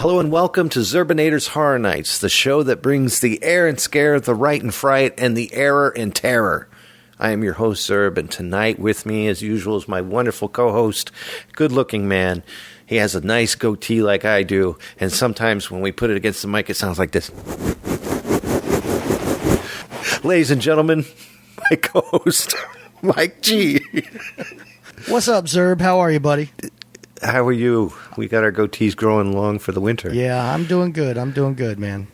Hello and welcome to Zerbinator's Horror Nights, the show that brings the air and scare, the right and fright, and the error and terror. I am your host, Zerb, and tonight with me, as usual, is my wonderful co-host, good-looking man. He has a nice goatee like I do, and sometimes when we put it against the mic, it sounds like this. Ladies and gentlemen, my co-host, Mike G. What's up, Zerb? How are you, buddy? How are you? We got our goatees growing long for the winter. Yeah, I'm doing good. I'm doing good, man.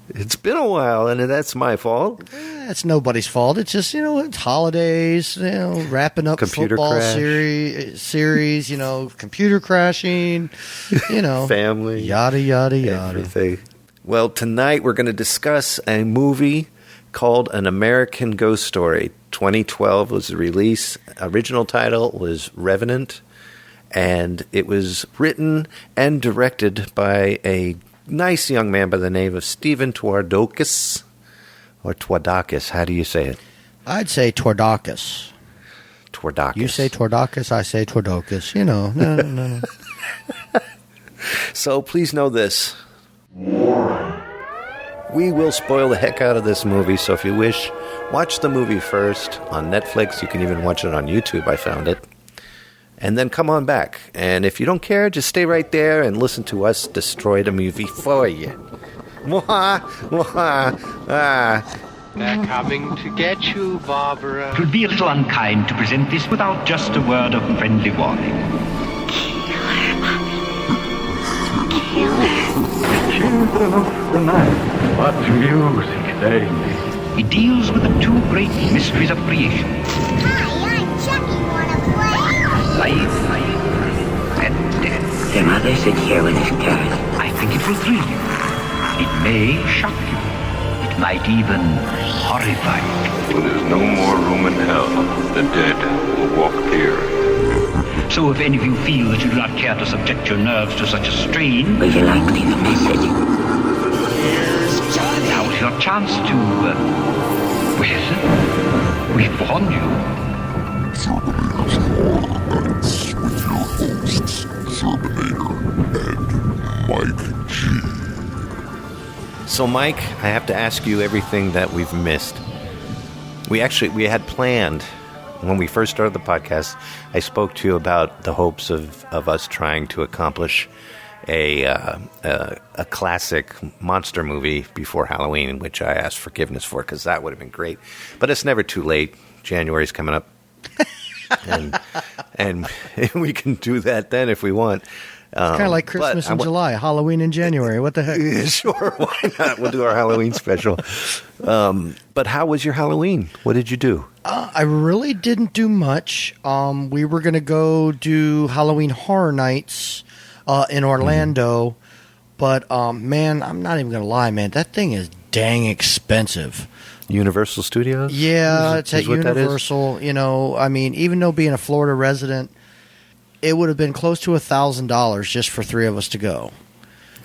It's been a while, and that's my fault. It's nobody's fault. It's just, it's holidays, wrapping up Computer football crash. series, computer crashing, Family. Yada, yada, yada. Everything. Well, tonight we're going to discuss a movie called An American Ghost Story. 2012 was the release. Original title was Revenant. And it was written and directed by a nice young man by the name of Stephen Twardakis. Or Twardakis, how do you say it? I'd say Twardakis. Twardakis. You say Twardakis, I say Twardakis. No. So please know this. We will spoil the heck out of this movie, so if you wish, watch the movie first on Netflix. You can even watch it on YouTube, I found it. And then come on back. And if you don't care, just stay right there and listen to us destroy the movie for you. They're coming to get you, Barbara. It would be a little unkind to present this without just a word of friendly warning. Children of the night, what music they make. It deals with the two great mysteries of creation. Hi, I'm Chucky. Wanna play? Life and death. Your mother sits here with his cat. I think it will thrill you. It may shock you. It might even horrify you. When there's no more room in hell, the dead will walk here. So if any of you feel that you do not care to subject your nerves to such a strain, Would you like to leave a message? now is your chance to, we've warned you. Zerbinator's Horror Nights with your hosts, Zerbinator and Mike G. So, Mike, I have to ask you everything that we've missed. We had planned, when we first started the podcast, I spoke to you about the hopes of us trying to accomplish a classic monster movie before Halloween, which I asked forgiveness for because that would have been great. But it's never too late. January's coming up. and we can do that then if we want. It's kind of like Christmas in July, Halloween in January. What the heck? Sure, why not? We'll do our Halloween special. But how was your Halloween? What did you do? I really didn't do much. We were going to go do Halloween Horror Nights in Orlando. But, man, I'm not even going to lie, man. That thing is dang expensive. Universal Studios? Yeah, it's at Universal. Even though being a Florida resident, it would have been close to $1,000 just for three of us to go.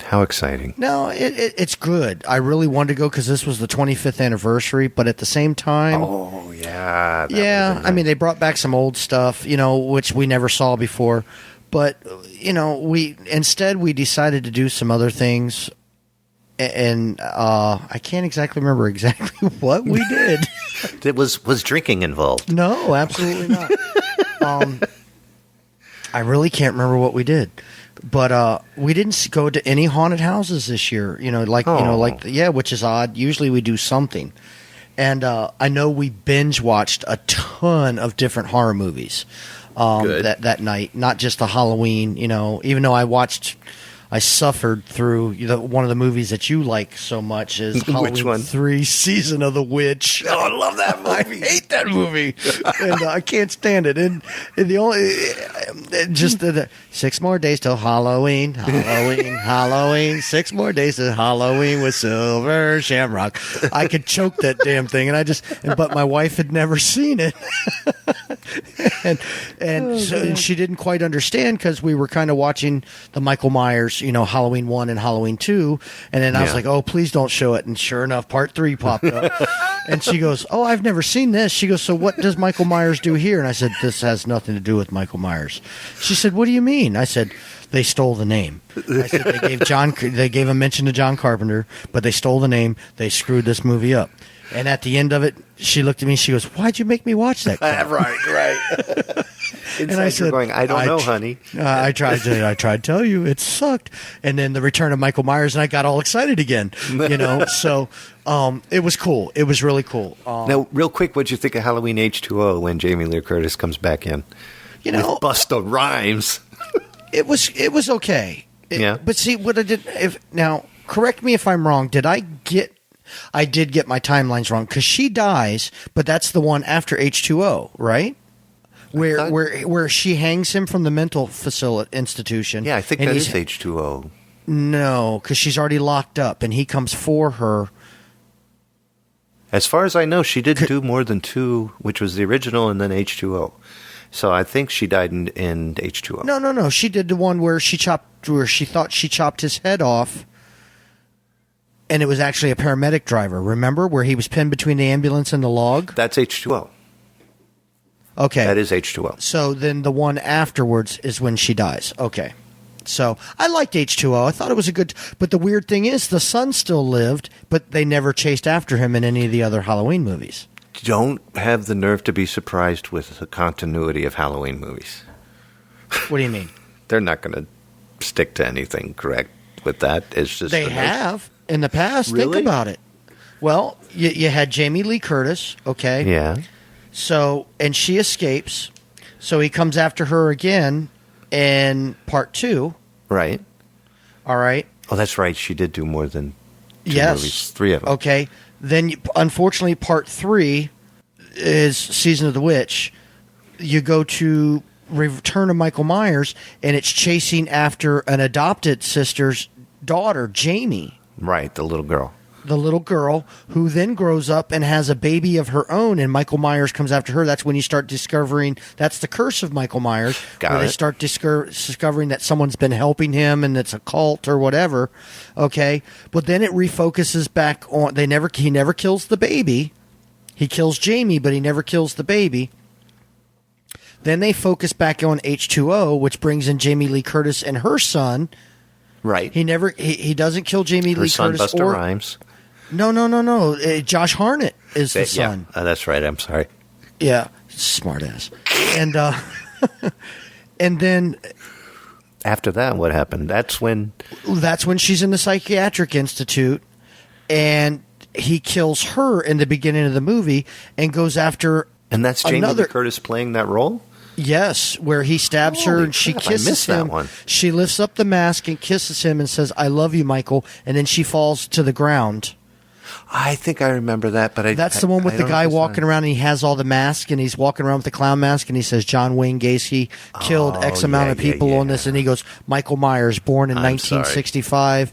How exciting. No, it's good. I really wanted to go because this was the 25th anniversary, but at the same time... Oh, yeah. Yeah, they brought back some old stuff, which we never saw before. But, we decided to do some other things. And I can't exactly remember exactly what we did. Was drinking involved? No, absolutely not. I really can't remember what we did. But we didn't go to any haunted houses this year, which is odd. Usually we do something. And I know we binge watched a ton of different horror movies that night, not just the Halloween, even though I suffered through one of the movies that you like so much is Halloween Which one? 3 Season of the Witch. Oh, I love that movie. I hate that movie. And I can't stand it. And the only, just the 6 more days till Halloween, Halloween, 6 more days till Halloween with Silver Shamrock. I could choke that damn thing. But my wife had never seen it. and she didn't quite understand because we were kind of watching the Michael Myers, Halloween 1 and Halloween 2. And then I was like, oh, please don't show it. And sure enough, part 3 popped up. And she goes, oh, I've never seen this. She goes, so what does Michael Myers do here? And I said, this has nothing to do with Michael Myers. She said, what do you mean? I said, They stole the name. I said they gave a mention to John Carpenter, but they stole the name. They screwed this movie up. And at the end of it, she looked at me and she goes, "Why'd you make me watch that crap?" Right. And I said, going, I don't know, honey. I tried to tell you, it sucked. And then the return of Michael Myers, and I got all excited again. So it was cool. It was really cool. Now, real quick, what'd you think of Halloween H2O when Jamie Lee Curtis comes back in? With Busta Rhymes. It was okay. Yeah. But see, what I did, now, correct me if I'm wrong, I did get my timelines wrong, because she dies, but that's the one after H2O, right? Where she hangs him from the mental institution. Yeah, I think that is H2O. No, because she's already locked up, and he comes for her. As far as I know, she did do more than 2, which was the original, and then H2O. So I think she died in H2O. No. She did the one where she thought she chopped his head off, and it was actually a paramedic driver. Remember, where he was pinned between the ambulance and the log? That's H2O. Okay. That is H2O. So then the one afterwards is when she dies. Okay. So I liked H2O. I thought it was a good... But the weird thing is, the son still lived, but they never chased after him in any of the other Halloween movies. Don't have the nerve to be surprised with the continuity of Halloween movies. What do you mean? They're not going to stick to anything correct with that. It's just they have in the past. Really? Think about it. Well, you had Jamie Lee Curtis, okay? Yeah. So, and she escapes. So he comes after her again in part 2. Right. All right. Oh, that's right. She did do more than 2 yes. movies. 3 of them. Okay. Then, unfortunately, part 3 is Season of the Witch. You go to Return of Michael Myers, and it's chasing after an adopted sister's daughter, Jamie. Right, the little girl. The little girl who then grows up and has a baby of her own, and Michael Myers comes after her. That's when you start discovering that's the curse of Michael Myers. They start discovering that someone's been helping him and it's a cult or whatever. Okay, but then it refocuses back on. He never kills the baby. He kills Jamie, but he never kills the baby. Then they focus back on H2O, which brings in Jamie Lee Curtis and her son. Right. He doesn't kill Jamie Lee son, Curtis Busta Rhymes. No. Josh Hartnett is the son. Yeah, that's right. I'm sorry. Yeah, smart ass. And and then after that, what happened? That's when she's in the psychiatric institute, and he kills her in the beginning of the movie and goes after. And that's Jamie Lee Curtis playing that role? Yes, where he stabs her and she kisses him. That one. She lifts up the mask and kisses him and says, "I love you, Michael," and then she falls to the ground. I think I remember that, but that's the one with the guy walking around and he has all the masks and he's walking around with the clown mask and he says John Wayne Gacy killed X amount of people on this, and he goes, Michael Myers, born in 1965,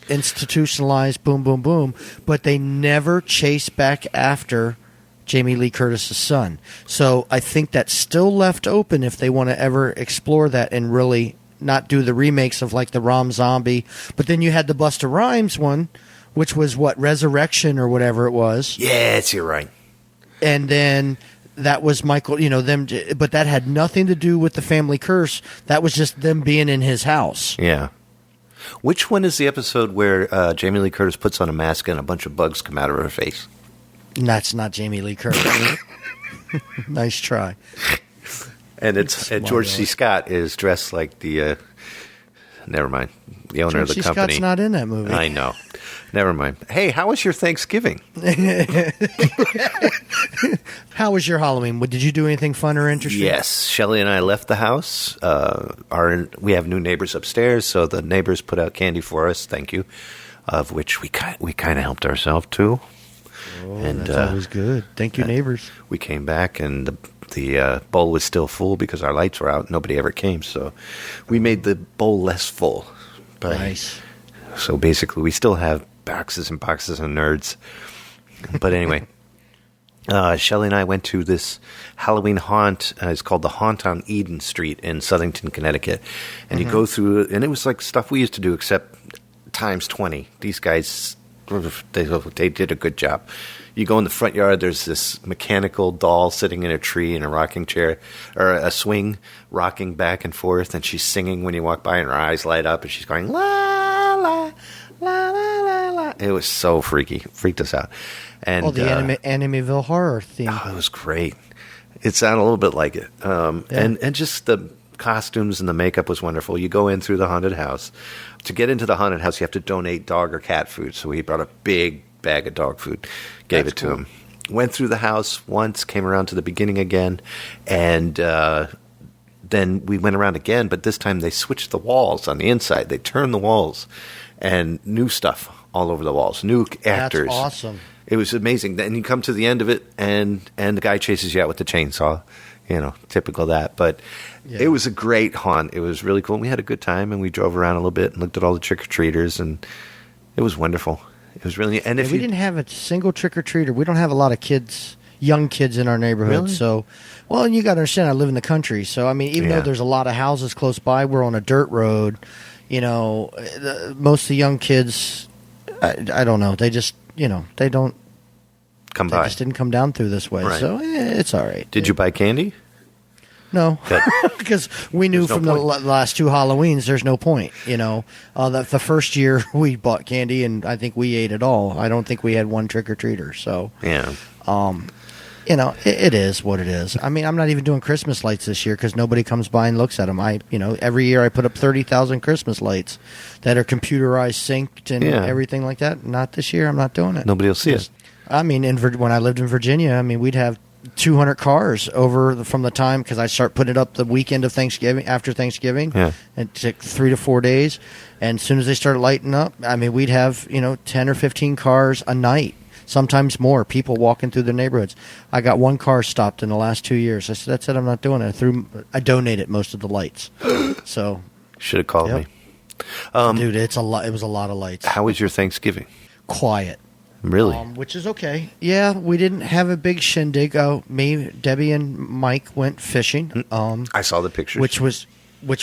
institutionalized, boom, boom, boom. But they never chase back after Jamie Lee Curtis' son. So I think that's still left open if they want to ever explore that and really not do the remakes of like the Rom Zombie. But then you had the Busta Rhymes one, which was what, Resurrection or whatever it was. Yes, you're right. And then that was Michael, them, but that had nothing to do with the family curse. That was just them being in his house. Yeah. Which one is the episode where Jamie Lee Curtis puts on a mask and a bunch of bugs come out of her face? That's not Jamie Lee Curtis. Nice try. And it's George C. Scott is dressed like the. Never mind. The owner of the company. Scott's not in that movie. I know. Never mind. Hey, how was your Thanksgiving? How was your Halloween? Did you do anything fun or interesting? Yes. Shelley and I left the house. We have new neighbors upstairs, so the neighbors put out candy for us. Thank you. Of which we kind of helped ourselves too. Oh, and that's always good. Thank you, neighbors. We came back and the bowl was still full because our lights were out. Nobody ever came, so we made the bowl less full. Nice. So basically, we still have boxes and boxes of nerds. But anyway, Shelley and I went to this Halloween haunt. It's called the Haunt on Eden Street in Southington, Connecticut. And you go through, and it was like stuff we used to do, except times 20. These guys They did a good job. You go in the front yard, there's this mechanical doll sitting in a tree in a rocking chair, or a swing, rocking back and forth, and she's singing when you walk by, and her eyes light up, and she's going, la, la, la, la, la, la. It was so freaky. Freaked us out. And the Amityville horror theme. Oh, it was great. It sounded a little bit like it. And just the costumes and the makeup was wonderful. You go in through the haunted house. To get into the haunted house, you have to donate dog or cat food. So he brought a big bag of dog food, gave it to him. Went through the house once, came around to the beginning again, and then we went around again, but this time they switched the walls on the inside. They turned the walls, and new stuff all over the walls, new actors. That's awesome. It was amazing. Then you come to the end of it, and the guy chases you out with the chainsaw. Typical of that. But it was a great haunt. It was really cool. We had a good time, and we drove around a little bit and looked at all the trick-or-treaters, and it was wonderful. It was really... And if we didn't have a single trick-or-treater. We don't have a lot of kids, young kids in our neighborhood. Really? So, well, and you got to understand, I live in the country. So, I mean, even though there's a lot of houses close by, we're on a dirt road. Most of the young kids, I don't know. They just, they don't... Come by. They just didn't come down through this way. Right. So, it's all right. Did you buy candy? No, because we knew from the last two Halloweens there's no point. The first year we bought candy and I think we ate it all. I don't think we had one trick or treater. So yeah, it is what it is. I mean, I'm not even doing Christmas lights this year because nobody comes by and looks at them. Every year I put up 30,000 Christmas lights that are computerized, synced, and everything like that. Not this year. I'm not doing it. Nobody will see it. I mean, when I lived in Virginia, we'd have 200 cars from the time, because I start putting it up the weekend of Thanksgiving, after Thanksgiving. Yeah. It took 3 to 4 days. And as soon as they started lighting up, we'd have, 10 or 15 cars a night, sometimes more, people walking through the neighborhoods. I got one car stopped in the last 2 years. I said, that's it, I'm not doing it. I donated most of the lights. So should have called me. Dude, it's a lot. It was a lot of lights. How was your Thanksgiving? Quiet. Really? Which is okay. Yeah, we didn't have a big shindig. Me, Debbie, and Mike went fishing. I saw the pictures. Which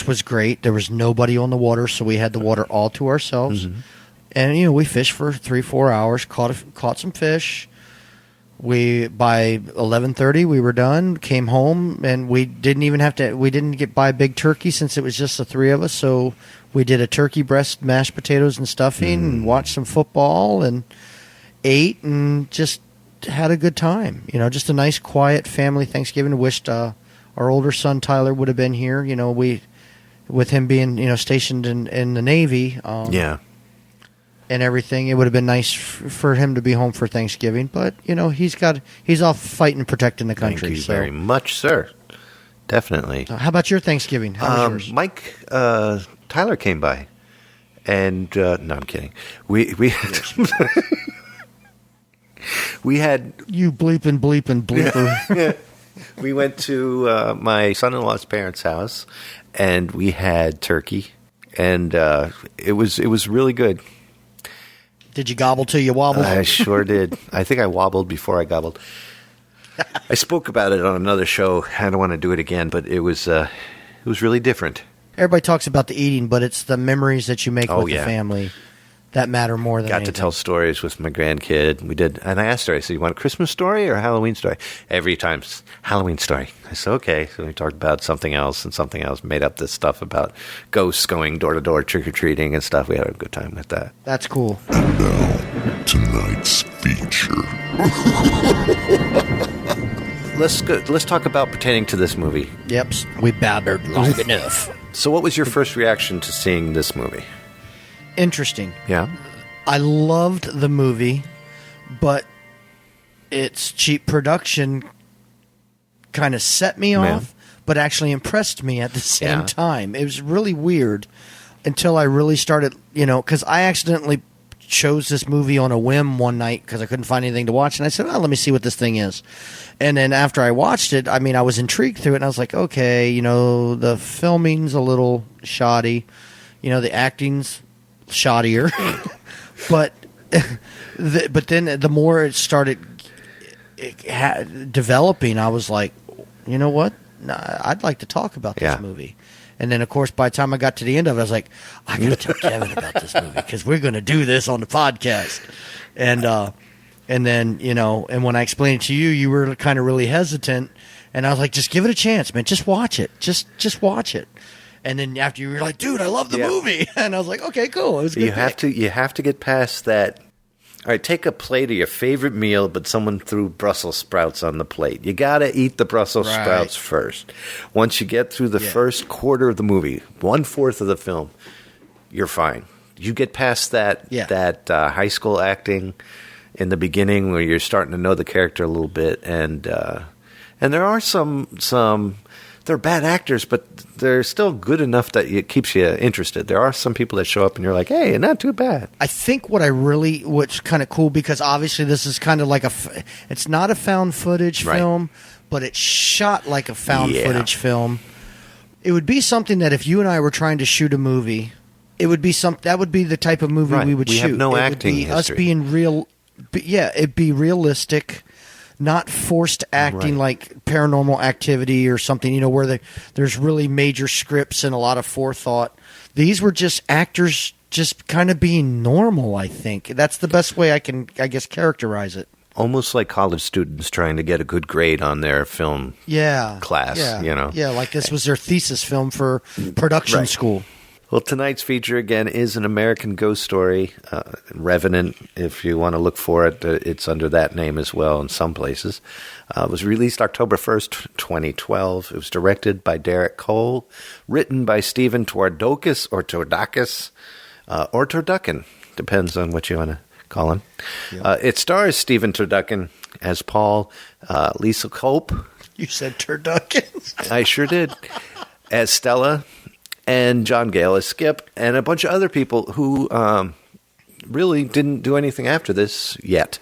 was great. There was nobody on the water, so we had the water all to ourselves. Mm-hmm. And we fished for 3-4 hours, caught some fish. By 11:30 we were done. Came home, and we didn't even have to. We didn't buy a big turkey since it was just the three of us. So we did a turkey breast, mashed potatoes, and stuffing, and watched some football and ate and just had a good time. Just a nice, quiet family Thanksgiving. Wished our older son Tyler would have been here. With him being stationed in the Navy. And everything, it would have been nice for him to be home for Thanksgiving. But he's off fighting and protecting the country. Thank you very much, sir. Definitely. How about your Thanksgiving? How was yours? Mike, Tyler came by, and no, I'm kidding. We we had you bleeping bleeper. We went to my son-in-law's parents' house, and we had turkey, and it was really good. Did you gobble till you wobbled? I sure did. I think I wobbled before I gobbled. I spoke about it on another show. I don't want to do it again, but it was really different. Everybody talks about the eating, but it's the memories that you make with the family that matter more than anything. Got to tell stories with my grandkid. We did, and I asked her, I said, you want a Christmas story or a Halloween story? Every time, Halloween story. I said, okay. So we talked about something else, made up this stuff about ghosts going door to door, trick-or-treating and stuff. We had a good time with that. That's cool. And now, tonight's feature. Let's talk about pertaining to this movie. Yep, we babbled long enough. So what was your first reaction to seeing this movie? Interesting. Yeah. I loved the movie, but its cheap production kind of set me off, but actually impressed me at the same time. It was really weird until I really started, because I accidentally chose this movie on a whim one night because I couldn't find anything to watch, and I said, let me see what this thing is. And then after I watched it, I was intrigued through it, and I was like, okay, the filming's a little shoddy, the acting's shoddier, but then the more it started developing, I was like, you know what? I'd like to talk about this movie. And then, of course, by the time I got to the end of it, I was like, I got to tell Kevin about this movie because we're going to do this on the podcast. And then, and when I explained it to you, you were kind of really hesitant. And I was like, just give it a chance, man. Just watch it. Just watch it. And then after you were like, dude, I love the movie. And I was like, okay, cool. It was good. You have to get past that. All right, take a plate of your favorite meal, but someone threw Brussels sprouts on the plate. You got to eat the Brussels sprouts first. Once you get through the first quarter of the movie, 1/4 of the film, you're fine. You get past that high school acting in the beginning where you're starting to know the character a little bit, and there are some they're bad actors, but they're still good enough that it keeps you interested. There are some people that show up and you're like, hey, not too bad. I think what's kind of cool, because obviously this is kind of like it's not a found footage film, but it's shot like a found footage film. It would be something that if you and I were trying to shoot a movie, it would be that would be the type of movie we would shoot. We have no it acting would be history. Us being real. It'd be realistic. Not forced acting like Paranormal Activity or something, where there's really major scripts and a lot of forethought. These were just actors just kind of being normal, I think. That's the best way I can, I guess, characterize it. Almost like college students trying to get a good grade on their film class, Yeah, like this was their thesis film for production school. Well, tonight's feature, again, is an American ghost story, Revenant. If you want to look for it, it's under that name as well in some places. It was released October 1st, 2012. It was directed by Derek Cole, written by Stephen Twardakis, or Turducken, depends on what you want to call him. Yep. It stars Stephen Turducken as Paul, Lisa Cope. You said Turducken. I sure did. As Stella, and John Gale as Skip, and a bunch of other people who really didn't do anything after this yet.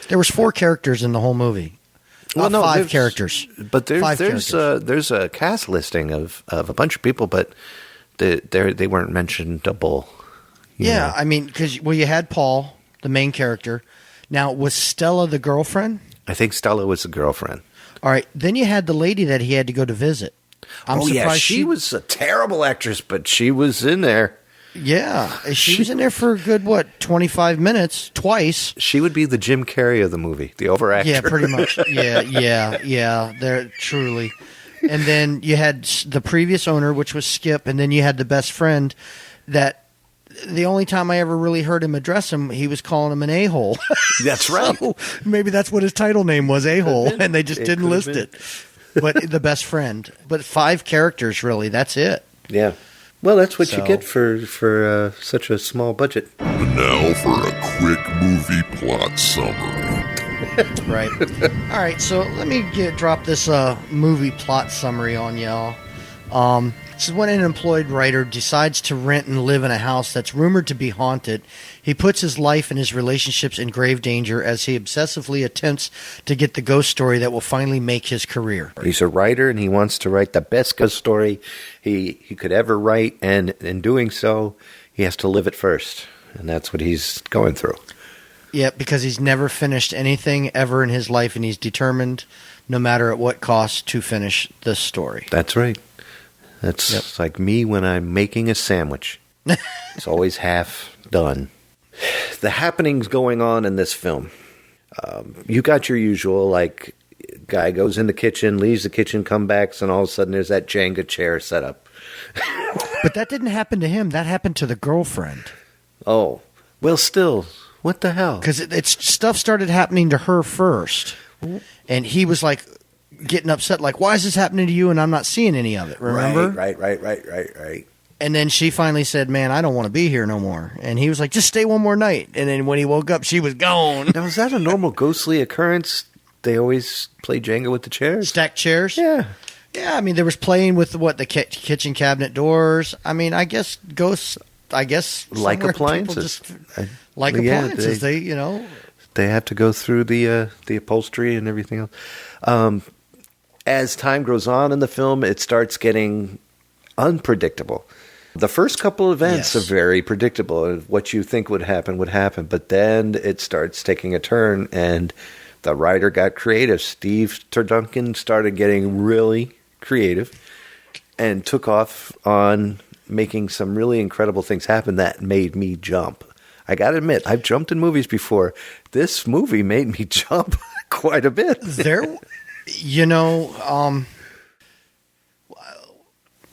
There was 4 characters in the whole movie. Well, no, 5 characters. But there's a cast listing of a bunch of people, but they weren't mentionable. Yeah, I mean, because you had Paul, the main character. Now, was Stella the girlfriend? I think Stella was the girlfriend. All right, then you had the lady that he had to go to visit. I'm surprised she was a terrible actress, but she was in there. Yeah, she was in there for a good, 25 minutes, twice. She would be the Jim Carrey of the movie, the overactor. Yeah, pretty much. Yeah, there truly. And then you had the previous owner, which was Skip, and then you had the best friend that the only time I ever really heard him address him, he was calling him an a-hole. That's right. So maybe that's what his title name was, a-hole, and they just didn't list it. But the best friend. But 5 characters, really. That's it. Yeah. Well, that's what you get for such a small budget. And now for a quick movie plot summary. Right. All right, so let me drop this movie plot summary on y'all. This is when an employed writer decides to rent and live in a house that's rumored to be haunted. He puts his life and his relationships in grave danger as he obsessively attempts to get the ghost story that will finally make his career. He's a writer, and he wants to write the best ghost story he could ever write, and in doing so, he has to live it first, and that's what he's going through. Yeah, because he's never finished anything ever in his life, and he's determined, no matter at what cost, to finish this story. That's right. That's like me when I'm making a sandwich. It's always half done. The happenings going on in this film. You got your usual, like, guy goes in the kitchen, leaves the kitchen, comes back, and all of a sudden there's that Jenga chair set up. But that didn't happen to him. That happened to the girlfriend. Oh. Well, still, what the hell? Because stuff started happening to her first. And he was like getting upset, like, why is this happening to you and I'm not seeing any of it, remember? Right. And then she finally said, man, I don't want to be here no more. And he was like, just stay one more night. And then when he woke up, she was gone. Now, is that a normal ghostly occurrence? They always play Jenga with the chairs? Stacked chairs? Yeah. Yeah, I mean, there was playing with, the kitchen cabinet doors. I mean, I guess ghosts, like appliances. Like appliances, they have to go through the upholstery and everything else. As time goes on in the film, it starts getting unpredictable. The first couple of events are very predictable. What you think would happen. But then it starts taking a turn, and the writer got creative. Steve Turducken started getting really creative. and took off on making some really incredible things happen that made me jump. I got to admit, I've jumped in movies before. This movie made me jump quite a bit.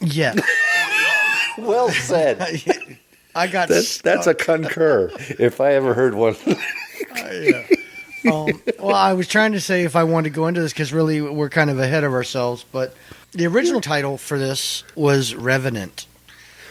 Yeah. Well said. I got that's a concur, if I ever heard one. Yeah. Well, I was trying to say if I wanted to go into this because really we're kind of ahead of ourselves, but the original title for this was Revenant,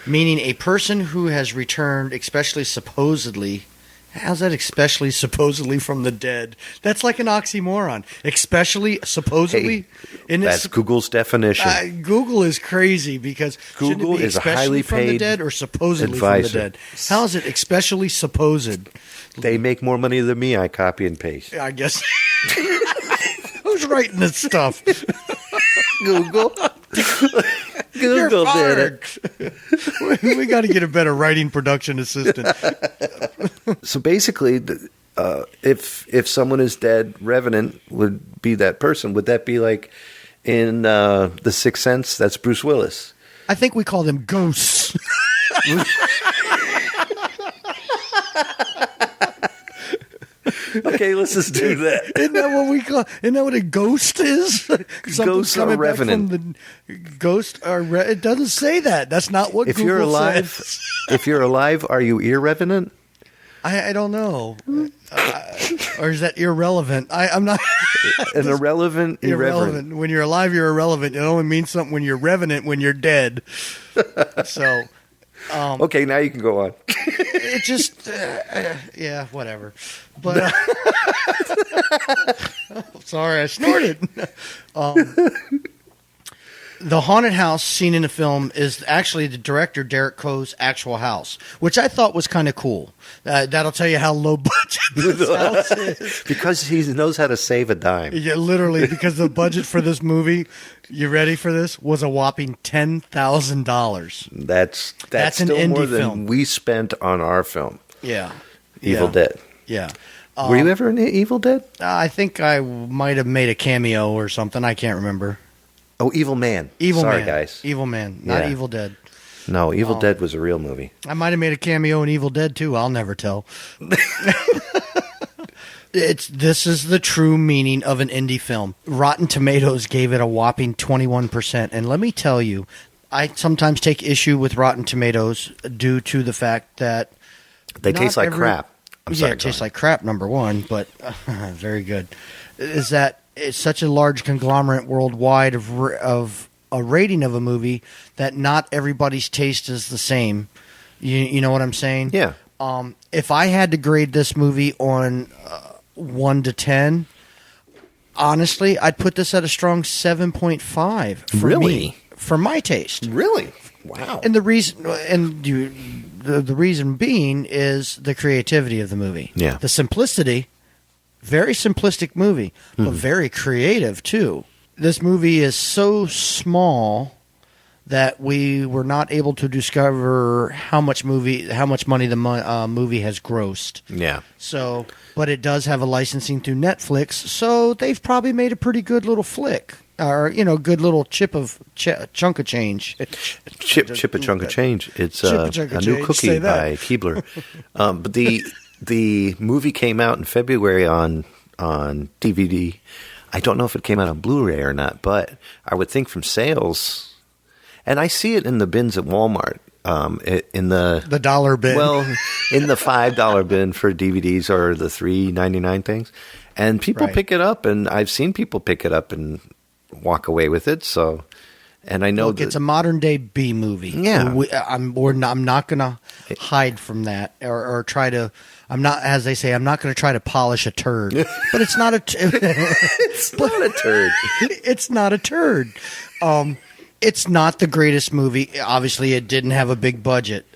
meaning a person who has returned, especially supposedly. How's that especially supposedly from the dead? That's like an oxymoron. Especially supposedly. Hey, that's Google's definition. Google is crazy because Google is a highly from paid the dead or supposedly advisor. from the dead. How is it especially supposed? They make more money than me. I copy and paste. I guess. Who's writing this stuff? Google. Google did it. We got to get a better writing production assistant. So basically, if someone is dead, Revenant would be that person. Would that be like in The Sixth Sense? That's Bruce Willis. I think we call them ghosts. Okay, let's just do that. Isn't that what we call? Isn't that what a ghost is? Ghost or revenant? It doesn't say that. That's not what. If Google you're alive, says. if you're alive, are you irrevenant? I don't know, or is that irrelevant? I'm not. An irrelevant. When you're alive, you're irrelevant. It only means something when you're revenant. When you're dead. So. Okay, now you can go on. It just, yeah, whatever. But sorry, I snorted. The haunted house seen in the film is actually the director Derek Coe's actual house, which I thought was kind of cool. That'll tell you how low budget this house is. Because he knows how to save a dime. Yeah, literally, because the budget for this movie, you ready for this, was a whopping $10,000. That's an still indie more than film. we spent on our film. Yeah. Evil Dead. Yeah. Were you ever in Evil Dead? I think I might have made a cameo or something. I can't remember. Oh, Evil Man. Sorry, guys. Evil Man, not Yeah. Evil Dead. No, Evil Dead was a real movie. I might have made a cameo in Evil Dead too. I'll never tell. This is the true meaning of an indie film. Rotten Tomatoes gave it a whopping 21%, and let me tell you, I sometimes take issue with Rotten Tomatoes due to the fact that They taste like crap. I'm sorry. it tastes like crap. Number one, but very good. Is that it's such a large conglomerate worldwide of a rating of a movie that not everybody's taste is the same. You know what I'm saying? Yeah. If I had to grade this movie on 1 to 10, honestly, I'd put this at a strong 7.5 for Really? me, for my taste. Really? Wow. And the reason being is the creativity of the movie. Yeah. The simplicity. Very simplistic movie, but very creative too. This movie is so small that we were not able to discover how much money the movie has grossed. Yeah. So, but it does have a licensing through Netflix, so they've probably made a pretty good little flick, or good little chunk of change. Chip a chunk of change. It's a new cookie by Keebler. But the movie came out in February on DVD. I don't know if it came out on Blu-ray or not, but I would think from sales, and I see it in the bins at Walmart. In the dollar bin. Well, in the $5 bin for DVDs or the $3.99 things, and people pick it up, and I've seen people pick it up and walk away with it. So, and I know it's a modern day B movie. Yeah, I'm not going to hide from that or try to. I'm not, as they say, I'm not going to try to polish a turd. But it's not a. It's not a turd. It's not a turd. It's not the greatest movie. Obviously, it didn't have a big budget.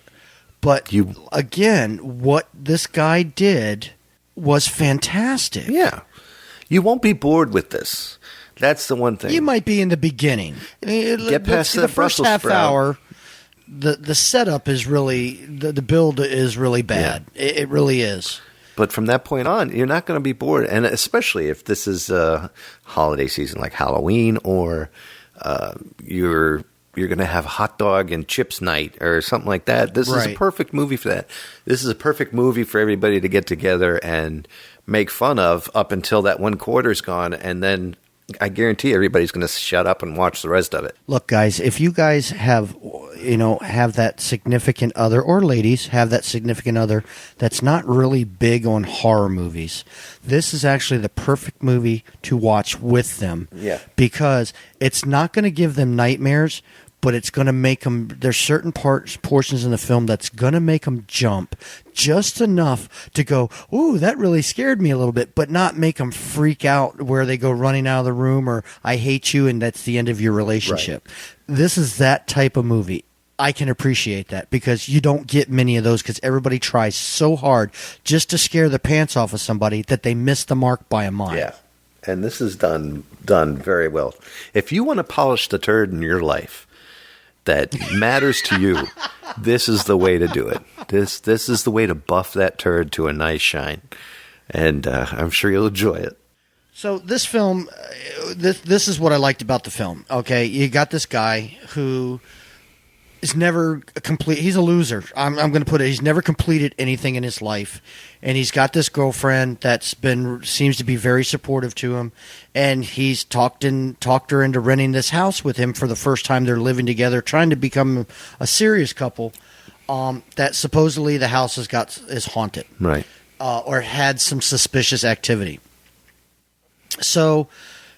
But again, what this guy did was fantastic. Yeah, you won't be bored with this. That's the one thing. You might be in the beginning. Get past the first Brussels half sprout. hour. The setup is really the build is really bad. Yeah. It really is. But from that point on, you're not going to be bored, and especially if this is a holiday season like Halloween, or you're you're going to have hot dog and chips night or something like that. This is a perfect movie for that. This is a perfect movie for everybody to get together and make fun of up until that one quarter's gone, and then I guarantee everybody's going to shut up and watch the rest of it. Look, guys, if you guys have that significant other, or ladies have that significant other that's not really big on horror movies, this is actually the perfect movie to watch with them. Yeah. Because it's not going to give them nightmares, but it's going to make them, there's certain portions in the film that's going to make them jump just enough to go, ooh, that really scared me a little bit, but not make them freak out where they go running out of the room or I hate you and that's the end of your relationship. Right. This is that type of movie. I can appreciate that because you don't get many of those because everybody tries so hard just to scare the pants off of somebody that they miss the mark by a mile. Yeah, and this is done very well. If you want to polish the turd in your life that matters to you, this is the way to do it. This is the way to buff that turd to a nice shine, and I'm sure you'll enjoy it. So this film, this is what I liked about the film. Okay, you got this guy who is never complete. He's a loser. I'm going to put it. He's never completed anything in his life, and he's got this girlfriend that's seems to be very supportive to him, and he's talked her into renting this house with him for the first time they're living together, trying to become a serious couple. That supposedly the house is haunted, right? Or had some suspicious activity. So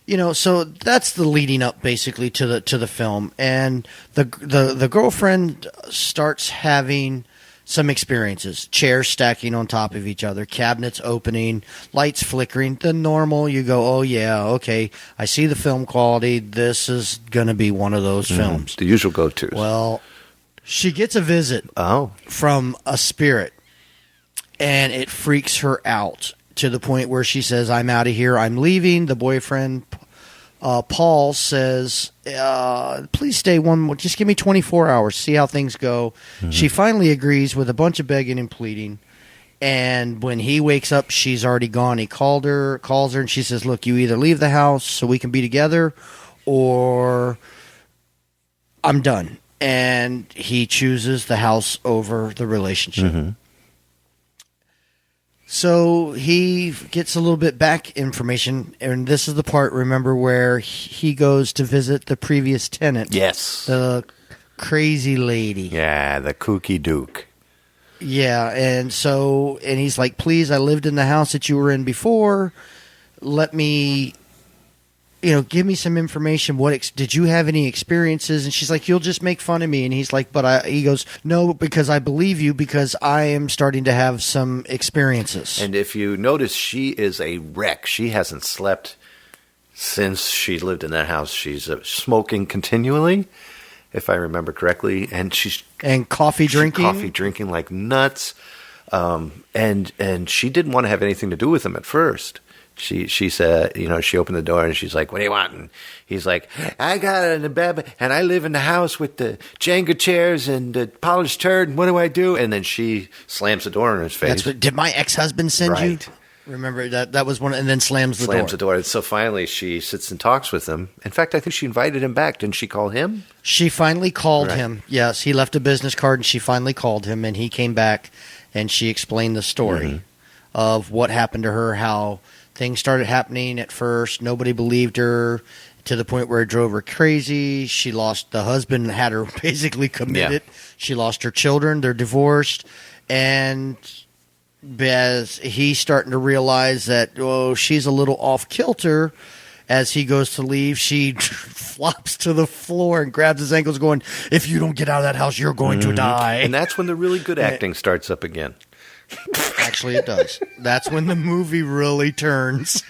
that's the leading up basically to the film, and the girlfriend starts having some experiences: chairs stacking on top of each other, cabinets opening, lights flickering. The normal. You go, oh yeah, okay, I see the film quality. This is gonna be one of those films. The usual go-tos. Well, she gets a visit from a spirit, and it freaks her out to the point where she says, I'm out of here, I'm leaving. The boyfriend, Paul, says, please stay one more, just give me 24 hours, see how things go. Mm-hmm. She finally agrees with a bunch of begging and pleading, and when he wakes up, she's already gone. He calls her, and she says, look, you either leave the house so we can be together, or I'm done. And he chooses the house over the relationship. Mm-hmm. So he gets a little bit back information, and this is the part, remember, where he goes to visit the previous tenant. Yes. The crazy lady. Yeah, the kooky duke. Yeah, and he's like, please, I lived in the house that you were in before. Let me, give me some information. Did you have any experiences? And she's like, you'll just make fun of me. And he's like, he goes, no, because I believe you, because I am starting to have some experiences. And if you notice, she is a wreck. She hasn't slept since she lived in that house. She's smoking continually, if I remember correctly. And coffee drinking. Coffee drinking like nuts. And she didn't want to have anything to do with him at first. She said, she opened the door and she's like, what do you want? And he's like, I got it in the bed and I live in the house with the Jenga chairs and the polished turd. And what do I do? And then she slams the door in his face. Did my ex-husband send you? Remember that was one, and then slams the door. And so finally she sits and talks with him. In fact, I think she invited him back. Didn't she call him? She finally called him. Yes, he left a business card and she finally called him, and he came back and she explained the story of what happened to her, how things started happening at first. Nobody believed her to the point where it drove her crazy. She lost the husband, had her basically committed. Yeah. She lost her children. They're divorced. And as he's starting to realize that, she's a little off kilter, as he goes to leave, she flops to the floor and grabs his ankles going, if you don't get out of that house, you're going to die. And that's when the really good acting starts up again. Actually, it does. That's when the movie really turns.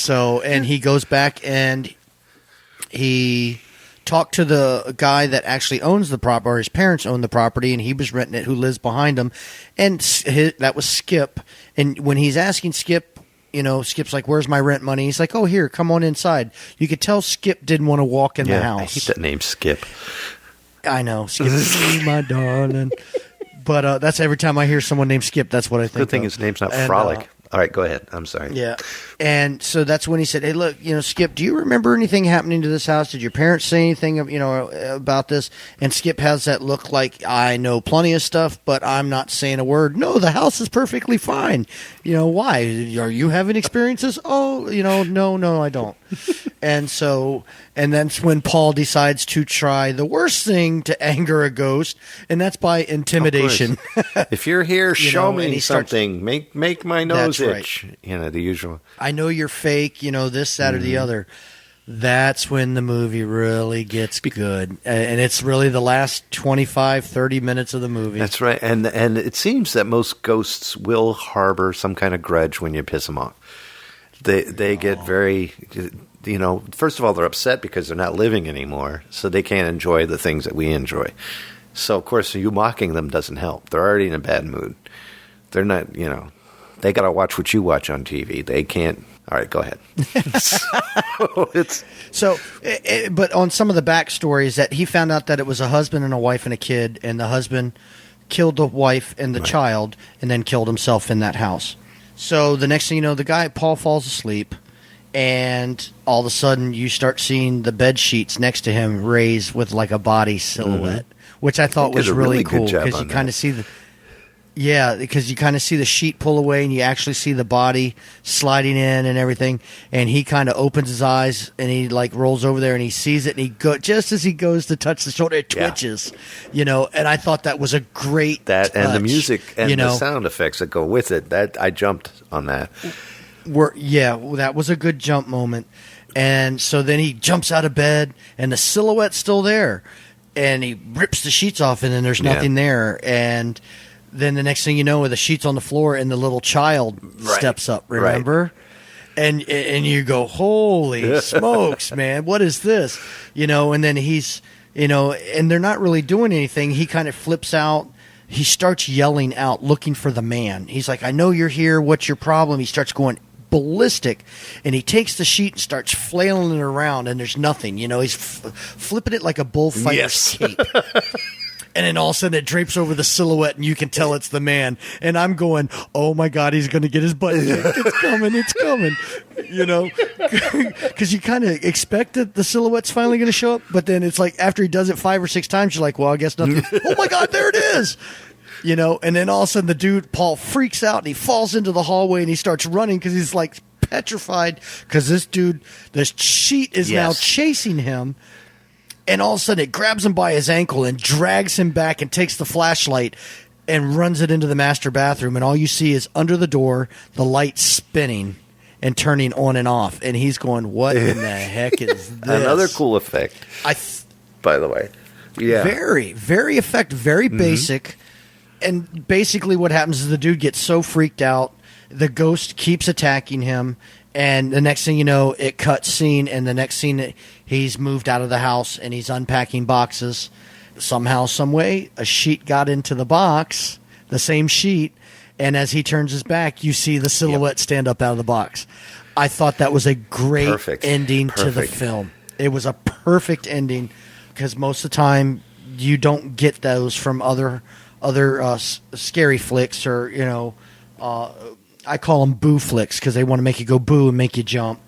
And he goes back and he talked to the guy that actually owns the property, or his parents own the property, and he was renting it, who lives behind him. And that was Skip. And when he's asking Skip, Skip's like, where's my rent money? He's like, oh, here, come on inside. You could tell Skip didn't want to walk in the house. I hate that name, Skip. I know. Skip, my darling. But that's every time I hear someone named Skip, that's what I think. Good thing his name's not Frolic. All right, go ahead. I'm sorry. Yeah. And so that's when he said, hey, look, Skip, do you remember anything happening to this house? Did your parents say anything, about this? And Skip has that look like, I know plenty of stuff, but I'm not saying a word. No, the house is perfectly fine. Why? Are you having experiences? Oh, no, I don't. And that's when Paul decides to try the worst thing to anger a ghost, and that's by intimidation. If you're here, show me something. Make my nose That's itch. The usual. I know you're fake, this, that, or the other. That's when the movie really gets good. And it's really the last 25, 30 minutes of the movie. That's right. And it seems that most ghosts will harbor some kind of grudge when you piss them off. They get very, first of all, they're upset because they're not living anymore, so they can't enjoy the things that we enjoy. So, of course, you mocking them doesn't help. They're already in a bad mood. They're not, they got to watch what you watch on TV. They can't. All right, go ahead. But on some of the backstories that he found out that it was a husband and a wife and a kid, and the husband killed the wife and the child and then killed himself in that house. So the next thing you know, the guy, Paul, falls asleep, and all of a sudden you start seeing the bed sheets next to him raise with like a body silhouette, which I thought was really cool because you kind of see because you kind of see the sheet pull away and you actually see the body sliding in and everything. And he kind of opens his eyes and he like rolls over there and he sees it and just as he goes to touch the shoulder, it twitches, and I thought that was a great touch, and the music and the sound effects that go with it. That I jumped on that. That was a good jump moment. And so then he jumps out of bed and the silhouette's still there and he rips the sheets off and then there's nothing there. And then the next thing you know, the sheets on the floor and the little child steps up, remember? Right. And you go, holy smokes, man, what is this? And then he's, and they're not really doing anything. He kind of flips out. He starts yelling out, looking for the man. He's like, I know you're here. What's your problem? He starts going ballistic, and he takes the sheet and starts flailing it around, and there's nothing. He's flipping it like a bullfighter's cape. And then all of a sudden it drapes over the silhouette and you can tell it's the man. And I'm going, oh my God, he's going to get his butt kicked. It's coming. Because you kind of expect that the silhouette's finally going to show up. But then it's like after he does it 5 or 6 times, you're like, well, I guess nothing. Oh my God, there it is. And then all of a sudden the dude, Paul, freaks out and he falls into the hallway and he starts running because he's like petrified because this dude, the sheet is now chasing him. And all of a sudden it grabs him by his ankle and drags him back and takes the flashlight and runs it into the master bathroom. And all you see is under the door, the light spinning and turning on and off. And he's going, what in the heck is this? Another cool effect, by the way. Yeah. Very, very effective, very basic. And basically what happens is the dude gets so freaked out, the ghost keeps attacking him. And the next thing you know, it cuts scene, and the next scene, he's moved out of the house, and he's unpacking boxes. Somehow, some way, a sheet got into the box, the same sheet, and as he turns his back, you see the silhouette stand up out of the box. I thought that was a great ending to the film. It was a perfect ending, because most of the time, you don't get those from other scary flicks or, I call them boo flicks because they want to make you go boo and make you jump.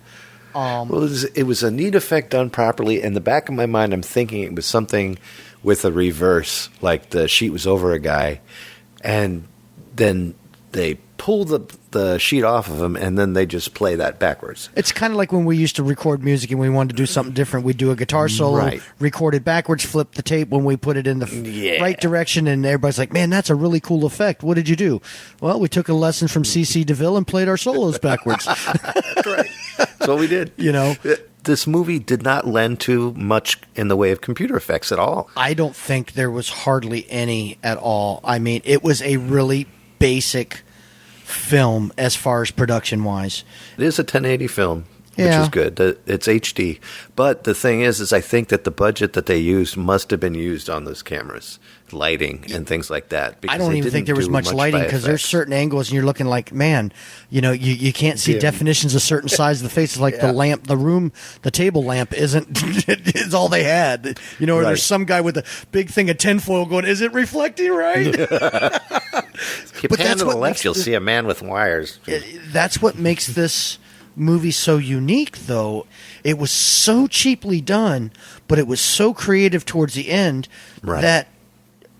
It was a neat effect done properly. In the back of my mind, I'm thinking it was something with a reverse, like the sheet was over a guy, and then they pull the sheet off of him, and then they just play that backwards. It's kind of like when we used to record music and we wanted to do something different. We'd do a guitar solo, record it backwards, flip the tape when we put it in the right direction, and everybody's like, man, that's a really cool effect. What did you do? Well, we took a lesson from C.C. DeVille and played our solos backwards. That's right. That's what we did. This movie did not lend to much in the way of computer effects at all. I don't think there was hardly any at all. I mean, it was a really basic film as far as production wise. It is a 1080 film, which is good. It's HD. But the thing is I think that the budget that they used must have been used on those cameras. lighting and things like that. I don't even think there was much lighting because there's certain angles and you're looking like, man, you can't see definitions of certain size of the faces. Like the lamp, the table lamp is all they had. Or there's some guy with a big thing of tinfoil going, is it reflecting right? If you pan to the left, you'll see a man with wires. That's what makes this movie so unique, though. It was so cheaply done, but it was so creative towards the end that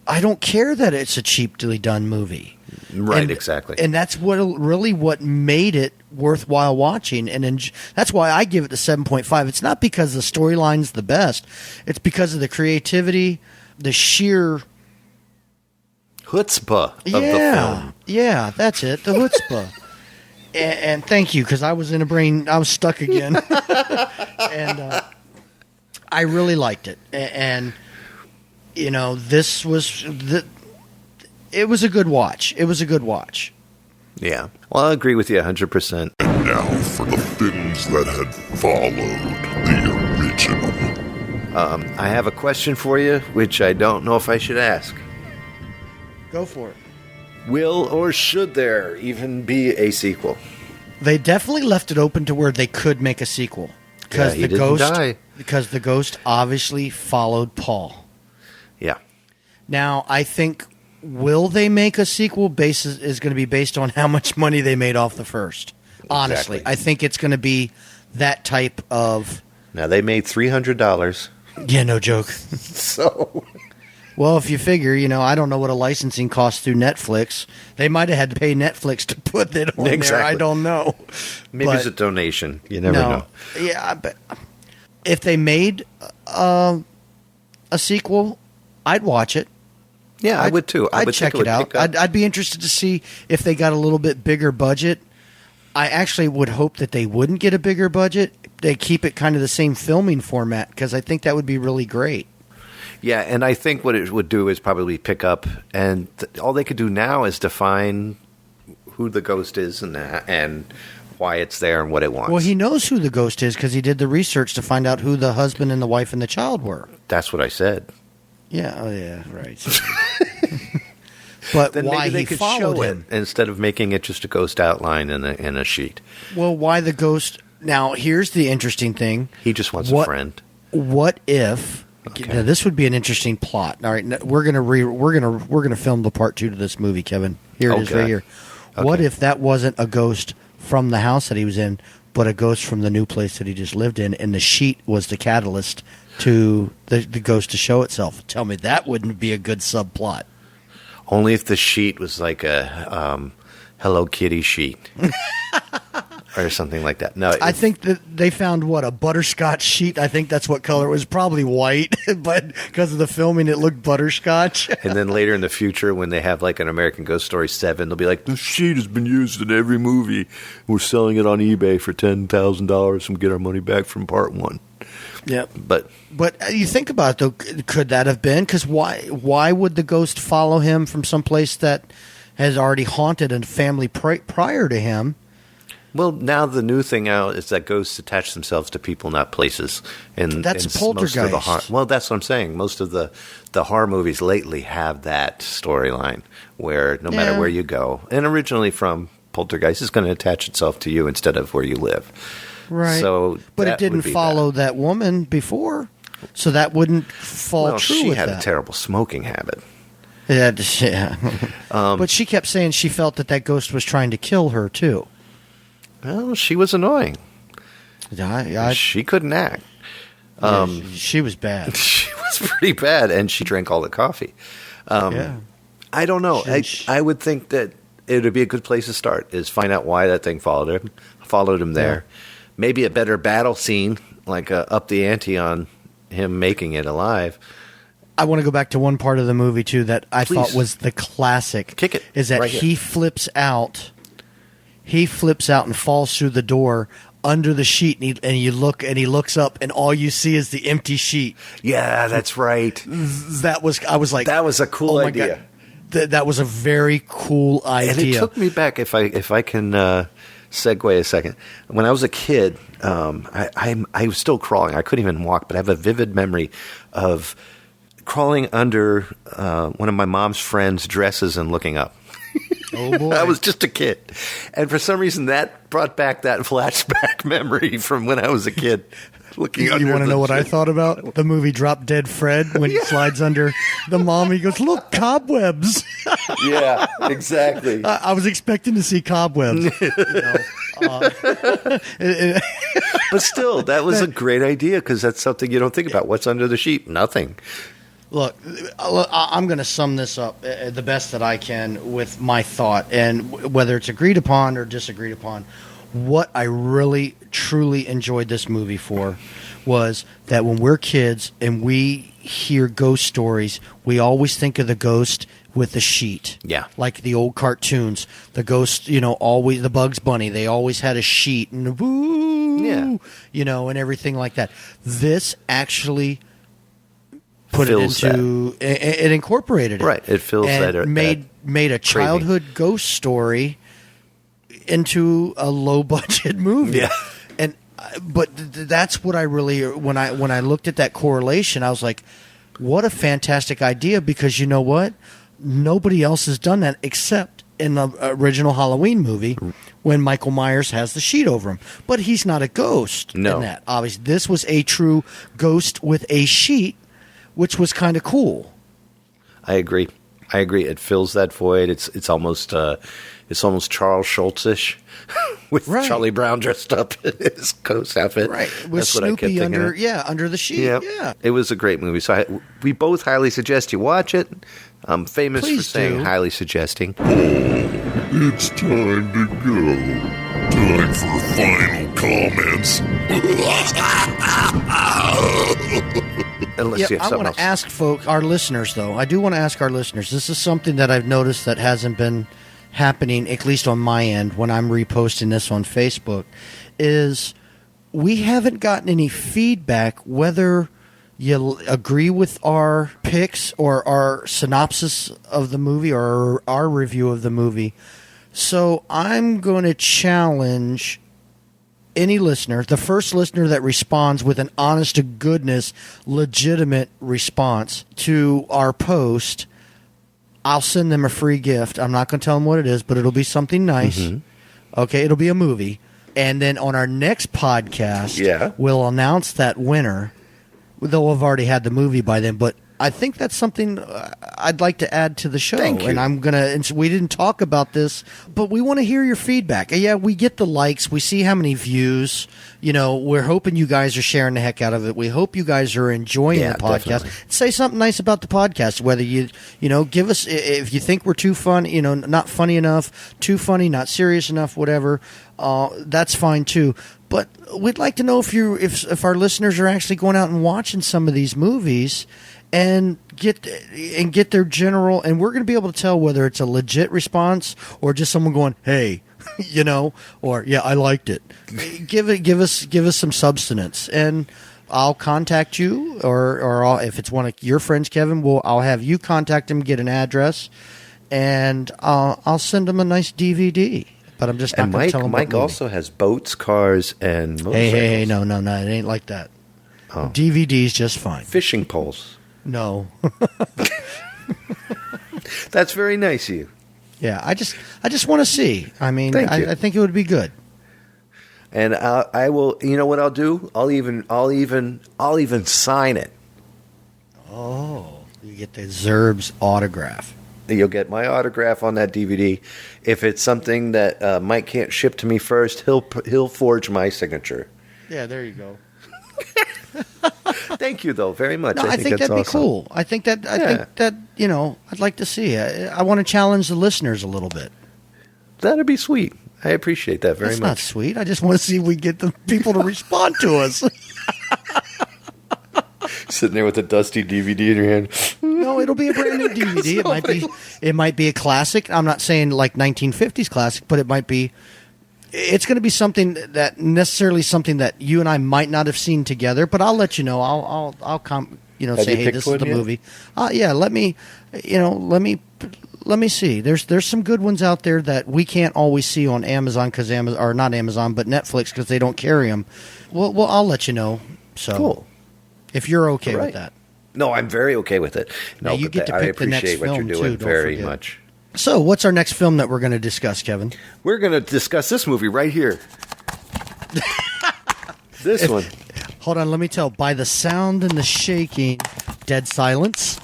I don't care that it's a cheaply done movie. Right, exactly. And that's what made it worthwhile watching. And that's why I give it the 7.5. It's not because the storyline's the best. It's because of the creativity, the sheer chutzpah of the film. Yeah, that's it, the chutzpah. And thank you, because I was stuck again. And I really liked it. And, this was, it was a good watch. It was a good watch. Yeah. Well, I agree with you 100%. And now for the films that had followed the original. I have a question for you, which I don't know if I should ask. Go for it. Will or should there even be a sequel? They definitely left it open to where they could make a sequel. Because he didn't die. Because the ghost obviously followed Paul. Yeah. Now, I think, will they make a sequel is going to be based on how much money they made off the first. Honestly. Exactly. I think it's going to be that type of... Now, they made $300. Yeah, no joke. So... Well, if you figure, I don't know what a licensing costs through Netflix. They might have had to pay Netflix to put it on there. I don't know. Maybe it's a donation. You never know. Yeah, but if they made a sequel, I'd watch it. Yeah, I would too. I'd check it out. I'd be interested to see if they got a little bit bigger budget. I actually would hope that they wouldn't get a bigger budget. They keep it kind of the same filming format because I think that would be really great. Yeah, and I think what it would do is probably pick up, and all they could do now is define who the ghost is and why it's there and what it wants. Well, he knows who the ghost is because he did the research to find out who the husband and the wife and the child were. That's what I said. Yeah, right. But then why maybe they he could followed show him it instead of making it just a ghost outline in a sheet. Well, why the ghost? Now, here's the interesting thing. He just wants a friend. What if? Okay. Now, this would be an interesting plot. All right, we're gonna film the part 2 to this movie, Kevin. Here it is, right here. Okay. What if that wasn't a ghost from the house that he was in, but a ghost from the new place that he just lived in, and the sheet was the catalyst to the ghost to show itself? Tell me that wouldn't be a good subplot. Only if the sheet was like a Hello Kitty sheet. Or something like that. No, I think that they found a butterscotch sheet. I think that's what color it was. Probably white, but because of the filming, it looked butterscotch. And then later in the future, when they have like an American Ghost Story 7, they'll be like, "This sheet has been used in every movie. We're selling it on eBay for $10,000 and get our money back from part 1." Yeah, but you think about it though. Could that have been? Because why would the ghost follow him from some place that has already haunted a family prior to him? Well, now the new thing out is that ghosts attach themselves to people, not places. And that's Poltergeist. Well, that's what I'm saying. Most of the horror movies lately have that storyline where no matter where you go, and originally from Poltergeist, is going to attach itself to you instead of where you live. Right. So, but it didn't follow that woman before, so that wouldn't fall true. She with had that. a terrible smoking habit. Yeah. But she kept saying she felt that ghost was trying to kill her too. Well, she was annoying. I she couldn't act. She was bad. She was pretty bad, and she drank all the coffee. I don't know. I would think that it would be a good place to start, is find out why that thing followed him there. Yeah. Maybe a better battle scene, like up the ante on him making it alive. I want to go back to one part of the movie, too, that I thought was the classic. Kick it. Is that right he flips out. He flips out and falls through the door under the sheet, and he looks up, and all you see is the empty sheet. Yeah, that's right. I was like, that was a cool idea. That was a very cool idea. And it took me back, if I can segue a second. When I was a kid, I was still crawling. I couldn't even walk, but I have a vivid memory of crawling under one of my mom's friend's dresses and looking up. Oh, boy. I was just a kid. And for some reason, that brought back that flashback memory from when I was a kid. Looking You want to know what I thought about? The movie Drop Dead Fred, when he slides under the mom, he goes, look, cobwebs. Yeah, exactly. I was expecting to see cobwebs. But still, that was a great idea because that's something you don't think about. What's under the sheet? Nothing. Look, I'm going to sum this up the best that I can with my thought, and whether it's agreed upon or disagreed upon, what I really, truly enjoyed this movie for was that when we're kids and we hear ghost stories, we always think of the ghost with the sheet. Yeah. Like the old cartoons. The ghost, always, the Bugs Bunny, they always had a sheet and woo, and everything like that. This actually put fills it into it incorporated it. Right. It fills and that. made a childhood ghost story into a low budget movie. Yeah. And but that's what I really when I looked at that correlation, I was like, what a fantastic idea, because you know what? Nobody else has done that except in the original Halloween movie when Michael Myers has the sheet over him. But he's not a ghost in that. Obviously, this was a true ghost with a sheet, which was kind of cool. I agree. It fills that void. It's almost Charles Schultz-ish with Charlie Brown dressed up in his ghost outfit. Right. With That's what I kept Snoopy thinking under the sheet. Yep. Yeah. It was a great movie. So we both highly suggest you watch it. I'm famous Please for saying do. highly suggesting. It's time to go. Time for final comments. Unless you have I something want else. to ask our listeners, though. I do want to ask our listeners. This is something that I've noticed that hasn't been happening, at least on my end, when I'm reposting this on Facebook, is we haven't gotten any feedback whether you agree with our picks or our synopsis of the movie or our review of the movie. So I'm going to challenge any listener, the first listener that responds with an honest to goodness, legitimate response to our post, I'll send them a free gift. I'm not going to tell them what it is, but it'll be something nice. Mm-hmm. Okay, it'll be a movie. And then on our next podcast, we'll announce that winner. They'll have already had the movie by then, but I think that's something I'd like to add to the show. Thank you. And I'm going to, we didn't talk about this, but we want to hear your feedback. Yeah, we get the likes. We see how many views. We're hoping you guys are sharing the heck out of it. We hope you guys are enjoying the podcast. Definitely. Say something nice about the podcast, whether give us, if you think we're too fun, not funny enough, too funny, not serious enough, whatever, that's fine too. But we'd like to know if our listeners are actually going out and watching some of these movies and get their general, and we're going to be able to tell whether it's a legit response or just someone going, "Hey," or "Yeah, I liked it." Give us some substance, and I'll contact you, or if it's one of your friends, Kevin, I'll have you contact him, get an address, and I'll send him a nice DVD. But I'm just not going to tell him. Mike also has boats, cars, and motorcycles. Hey, no, it ain't like that. Oh. DVD's just fine. Fishing poles. No. That's very nice of you. Yeah, I just want to see. I mean, I think it would be good. And I will. You know what I'll do? I'll even sign it. Oh, you get the Zerb's autograph. You'll get my autograph on that DVD. If it's something that Mike can't ship to me first, he'll forge my signature. Yeah, there you go. Thank you, though, very much. No, I think that's that'd be awesome. cool. I think that I'd like to see. I want to challenge the listeners a little bit. That'd be sweet. I appreciate that very That's much. not sweet. I just want to see if we get the people to respond to us. Sitting there with a dusty DVD in your hand. No, it'll be a brand new DVD. It might be a classic. I'm not saying like 1950s classic, but it might be. It's going to be something that you and I might not have seen together. But I'll let you know. I'll say, hey, this is the movie. Yeah, let me see. There's some good ones out there that we can't always see on Amazon or not Amazon, but Netflix because they don't carry them. Well, I'll let you know. So cool. If you're okay with that. No, I'm very okay with it. No, Now, you but get to I pick the next appreciate what you're film, doing too, don't very forget. much. So, what's our next film that we're going to discuss, Kevin? We're going to discuss this movie right here. This one. Hold on, let me tell. By the sound and the shaking, dead silence.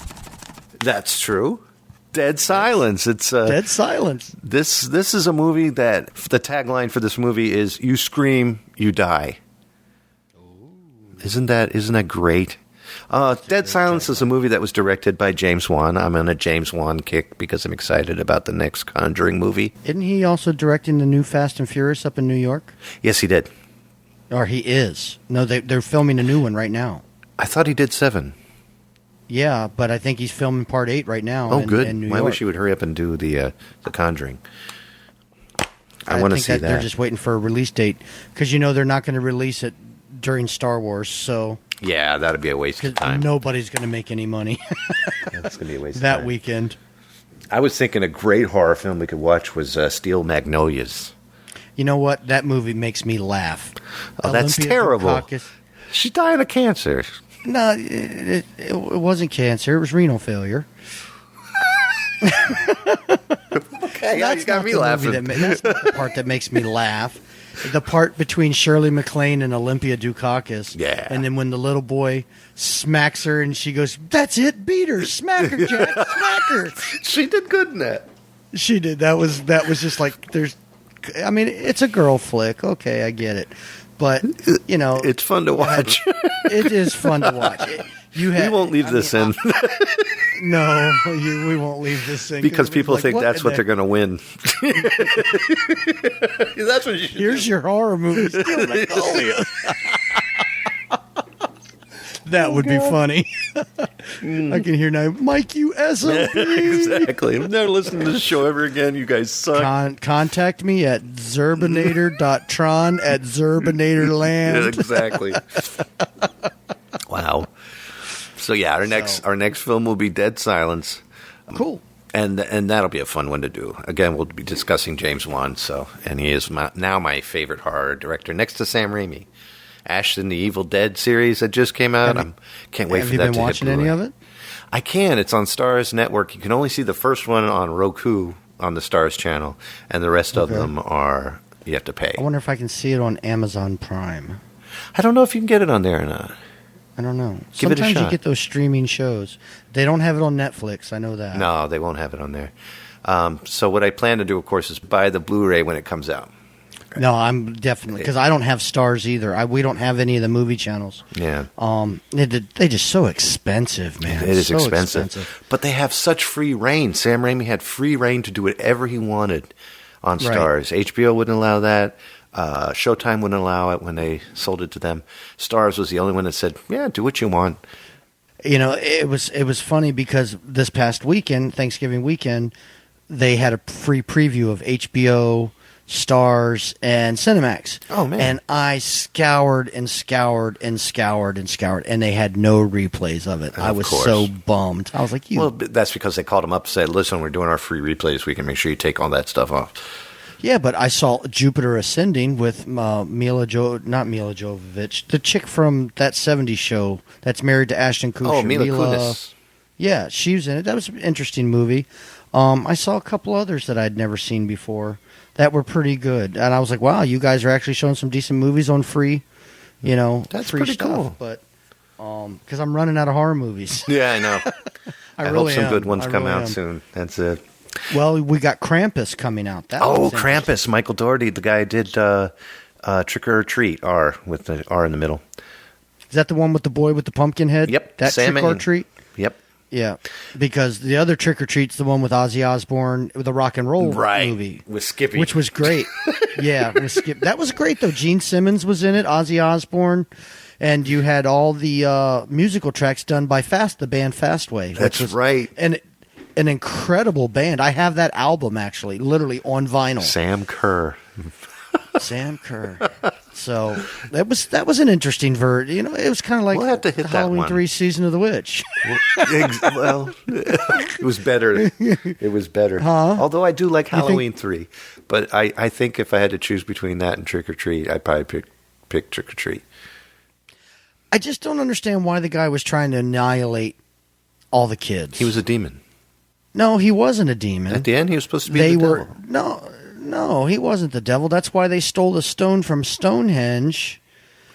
That's true. Dead silence. It's Dead silence. This is a movie that the tagline for this movie is "You scream, you die." Isn't that great? Dead Silence is a movie that was directed by James Wan. I'm on a James Wan kick because I'm excited about the next Conjuring movie. Isn't he also directing the new Fast and Furious up in New York? Yes, he did. Or he is. No, they're filming a new one right now. I thought he did 7. Yeah, but I think he's filming part 8 right now. Oh, good. In New I York. wish he would hurry up and do the Conjuring. I want to think see They're just waiting for a release date because they're not going to release it during Star Wars. So Yeah, that'd be a waste of time. nobody's going to make any money That's going to be a waste of that time. weekend. I was thinking a great horror film we could watch was Steel Magnolias. You know what? That movie makes me laugh. Oh, that's Olympia terrible. Dukakis- She died of cancer. No, it wasn't cancer. It was renal failure. Okay, That's you got not me the laughing. movie that's not the part that makes me laugh. The part between Shirley MacLaine and Olympia Dukakis. Yeah. And then when the little boy smacks her and she goes, "That's it, beat her, smack her, Jack, smack her." She did good in that. She did. That was just like it's a girl flick. Okay, I get it. But, It's fun to watch. it is fun to watch. We won't leave this in No, we won't leave this in. because people like, think that's in what the- they're going to win. That's what you should Here's your horror movie. Steel Magnolia. That would be funny. I can hear now, Mike, you SOB. Exactly. I'm never listening to this show ever again. You guys suck. Contact me at zerbinator.tron@zerbinatorland. Yeah, exactly. Wow. So yeah, our next film will be Dead Silence. Cool. And that'll be a fun one to do. Again, we'll be discussing James Wan, and he is now my favorite horror director, next to Sam Raimi. Ashton, the Evil Dead series that just came out. Can't wait for that to hit. Have you been watching any of it? I can. It's on Starz Network. You can only see the first one on Roku on the Starz channel, and the rest of them you have to pay. I wonder if I can see it on Amazon Prime. I don't know if you can get it on there or not. I don't know. Give it a Sometimes you shot. get those streaming shows. They don't have it on Netflix. I know that. No, they won't have it on there. So what I plan to do, of course, is buy the Blu-ray when it comes out. No, I'm definitely because I don't have Stars either. We don't have any of the movie channels. Yeah. They just so expensive, man. It is so expensive. But they have such free reign. Sam Raimi had free reign to do whatever he wanted on Right. Starz. HBO wouldn't allow that. Showtime wouldn't allow it when they sold it to them. Starz was the only one that said, yeah, do what you want. It was funny because this past weekend, Thanksgiving weekend, they had a free preview of HBO, Stars, and Cinemax. Oh, man. And I scoured and scoured and scoured and scoured, and they had no replays of it. I was course. so bummed. I was like, Well, that's because they called him up and said, listen, we're doing our free replays. We can make sure you take all that stuff off. Yeah, but I saw Jupiter Ascending with not Mila Jovovich, the chick from that 70s show that's married to Ashton Kutcher. Oh, Mila Kunis. Yeah, she was in it. That was an interesting movie. I saw a couple others that I'd never seen before that were pretty good. And I was like, wow, you guys are actually showing some decent movies on free, That's free pretty stuff. cool. But because I'm running out of horror movies. Yeah, I know. I really hope some am. good ones I come really out am. soon. That's it. Well, we got Krampus coming out. That Oh, looks interesting. Krampus. Michael Dougherty, the guy who did Trick or Treat, R, with the R in the middle. Is that the one with the boy with the pumpkin head? Yep, That Sam Trick or and- Treat? Yep. Yeah, because the other Trick or Treat's the one with Ozzy Osbourne, with the rock and roll movie, With Skippy. which was great. Yeah, with Skip. That was great though. Gene Simmons was in it, Ozzy Osbourne, and you had all the musical tracks done by the band Fastway. That's which was right. an incredible band. I have that album actually, literally on vinyl. Sam Kerr. Sam Kerr. So that was an interesting it was kind of like We'll have to hit the that Halloween one. 3 Season of the Witch. Well, it was better. It was better. Although I do like Halloween 3. But I think if I had to choose between that and Trick or Treat, I'd probably pick Trick or Treat. I just don't understand why the guy was trying to annihilate all the kids. He was a demon. No, he wasn't a demon. At the end, he was supposed to be the devil. No, he wasn't the devil. That's why they stole the stone from Stonehenge.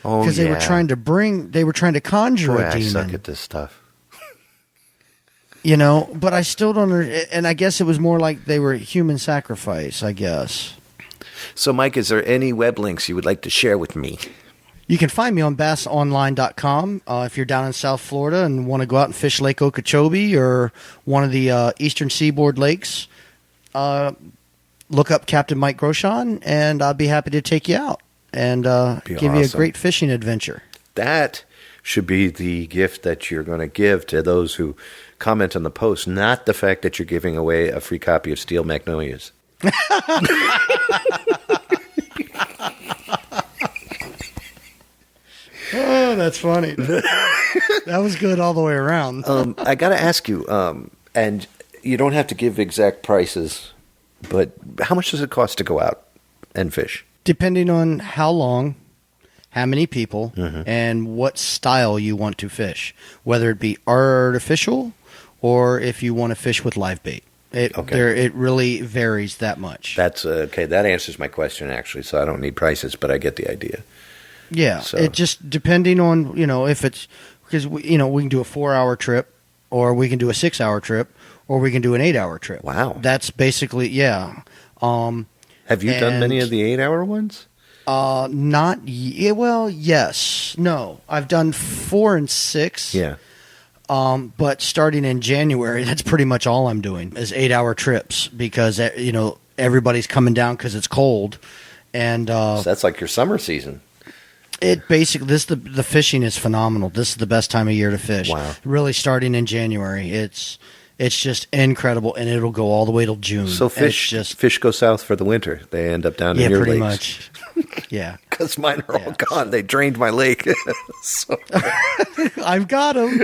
Oh, because they were trying to conjure Boy, a demon. I suck at this stuff. But I still don't and I guess it was more like they were human sacrifice, I guess. So, Mike, is there any web links you would like to share with me? You can find me on bassonline.com. If you're down in South Florida and want to go out and fish Lake Okeechobee or one of the eastern seaboard lakes, look up Captain Mike Groshon, and I'll be happy to take you out and give you a great fishing adventure. That should be the gift that you're going to give to those who comment on the post, not the fact that you're giving away a free copy of Steel Magnolias. Oh, that's funny. That was good all the way around. I got to ask you, and you don't have to give exact prices, but how much does it cost to go out and fish? Depending on how long, how many people, and what style you want to fish, whether it be artificial or if you want to fish with live bait. It really varies that much. That's okay. That answers my question, actually, so I don't need prices, but I get the idea. Yeah, so. It just depending on, if it's because, we can do a 4-hour trip or we can do a 6-hour trip or we can do an 8-hour trip. Wow. That's basically, yeah. Have you done many of the 8-hour ones? Well, yes. No. I've done 4 and 6. Yeah. But starting in January, that's pretty much all I'm doing is 8-hour trips because, everybody's coming down because it's cold. And so that's like your summer season. It basically the fishing is phenomenal. This is the best time of year to fish. Wow. Really starting in January. It's just incredible, and it'll go all the way till June. So fish go south for the winter. They end up down in your pretty lakes. Much. Yeah. Because mine are all gone. They drained my lake. So. I've got them.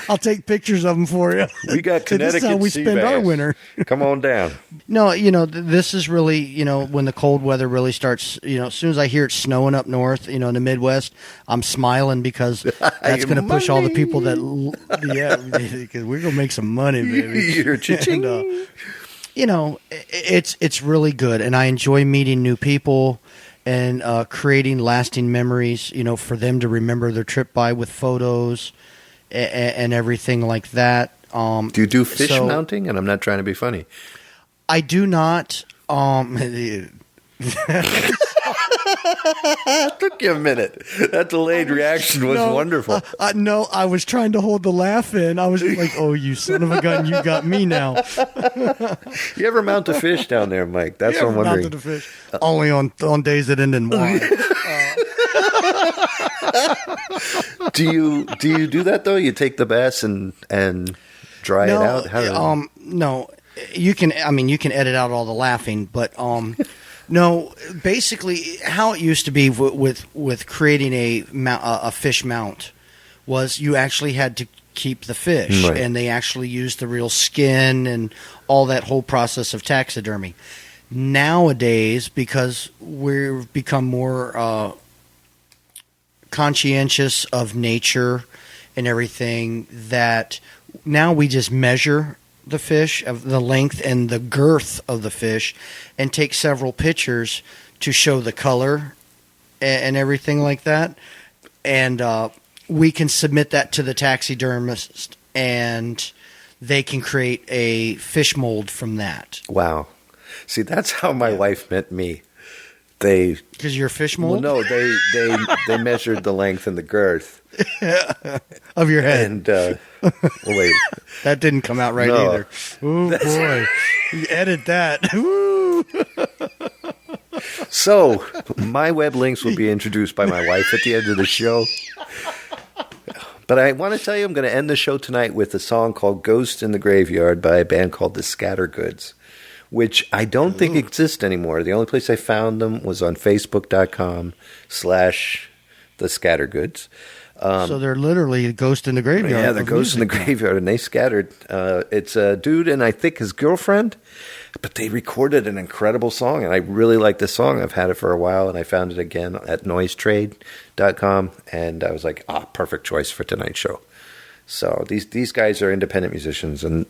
I'll take pictures of them for you. We got Connecticut This is how we spend our winter. Come on down. No, this is really, when the cold weather really starts, as soon as I hear it snowing up north, in the Midwest, I'm smiling because that's going to push all the people that, because we're going to make some money, baby. You're cha-ching. And, it's really good, and I enjoy meeting new people and creating lasting memories, for them to remember their trip by with photos and everything like that. Do you do fish mounting? And I'm not trying to be funny. I do not. It took you a minute. That delayed reaction was wonderful. No, I was trying to hold the laugh in. I was like, oh, you son of a gun, you got me now. You ever mount a fish down there, Mike? That's what I'm wondering. Mounted a fish. Only on days that end in Y. Do you do that, though? You take the bass and dry it out? No. You can edit out all the laughing, but no, basically how it used to be with creating a fish mount was you actually had to keep the fish, right. And they actually used the real skin and all that whole process of taxidermy. Nowadays, because we've become more conscientious of nature and everything, that now we just measure the fish, of the length and the girth of the fish, and take several pictures to show the color and everything like that. And we can submit that to the taxidermist, and they can create a fish mold from that. Wow. See, that's how my wife met me. Because you're a fish mold? Well, no, they measured the length and the girth of your head. And wait, that didn't come out right either. Oh boy, you edit that. So my web links will be introduced by my wife at the end of the show. But I want to tell you, I'm going to end the show tonight with a song called "Ghost in the Graveyard" by a band called the Scattergoods, which I don't think exists anymore. The only place I found them was on Facebook.com/the Scattergoods. So they're literally a ghost in the graveyard. Yeah, they're ghosts in the graveyard, and they scattered. It's a dude and I think his girlfriend. But they recorded an incredible song, and I really like this song. I've had it for a while, and I found it again at noisetrade.com, and I was like, perfect choice for tonight's show. So these guys are independent musicians, and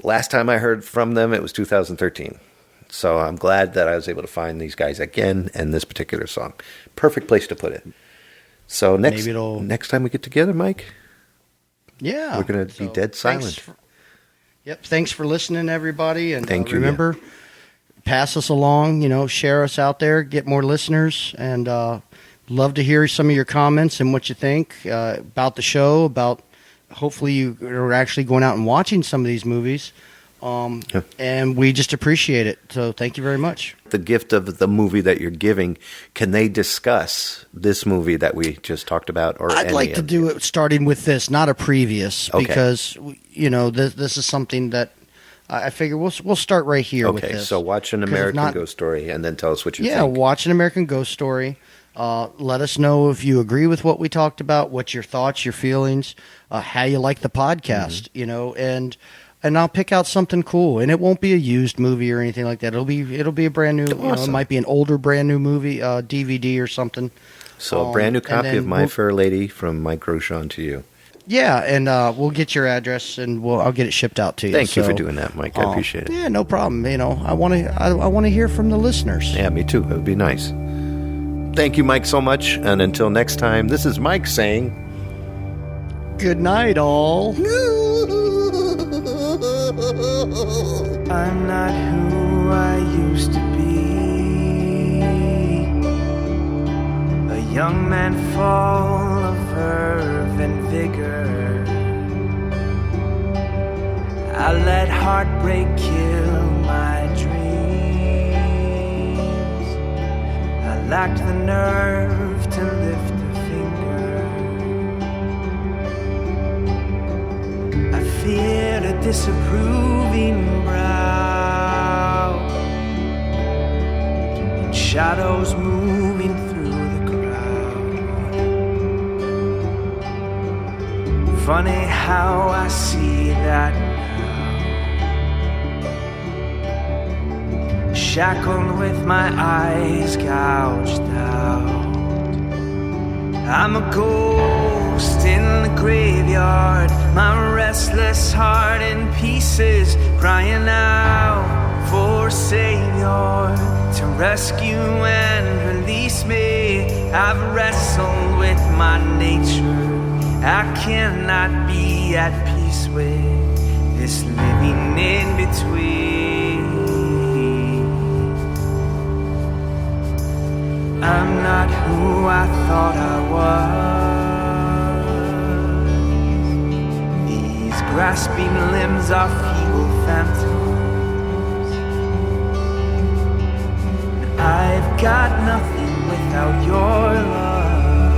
last time I heard from them, it was 2013. So I'm glad that I was able to find these guys again and this particular song. Perfect place to put it. So next time we get together, Mike, yeah, we're going to be dead silent. Thanks for listening, everybody. And Thank you. Remember, pass us along, share us out there, get more listeners, and love to hear some of your comments and what you think about the show, about hopefully you are actually going out and watching some of these movies. And we just appreciate it. So thank you very much. The gift of the movie that you're giving, can they discuss this movie that we just talked about? Or I'd like to do it starting with this, not a previous, because, this is something that I figure we'll start right here with this. Okay, so watch an American Ghost Story and then tell us what you think. Yeah, watch an American Ghost Story. Let us know if you agree with what we talked about, what's your thoughts, your feelings, how you like the podcast, and I'll pick out something cool. And it won't be a used movie or anything like that. It'll be a brand new, it might be an older brand new movie, DVD or something. So a brand new copy of My Fair Lady from Mike Rochon to you. Yeah, and we'll get your address and I'll get it shipped out to you. Thank you for doing that, Mike. I appreciate it. Yeah, no problem. I want to hear from the listeners. Yeah, me too. It would be nice. Thank you, Mike, so much. And until next time, this is Mike saying, good night, all. I'm not who I used to be. A young man full of verve and vigor. I let heartbreak kill my dreams. I lacked the nerve to lift a finger. I feared a disapproving brow and shadows moving through the crowd. Funny how I see that now, shackled with my eyes gouged out. I'm a ghost in the graveyard, my restless heart in pieces, crying out for a savior to rescue and release me. I've wrestled with my nature, I cannot be at peace with this living in between. I'm not who I thought I was. These grasping limbs are feeble phantoms. I've got nothing without your love,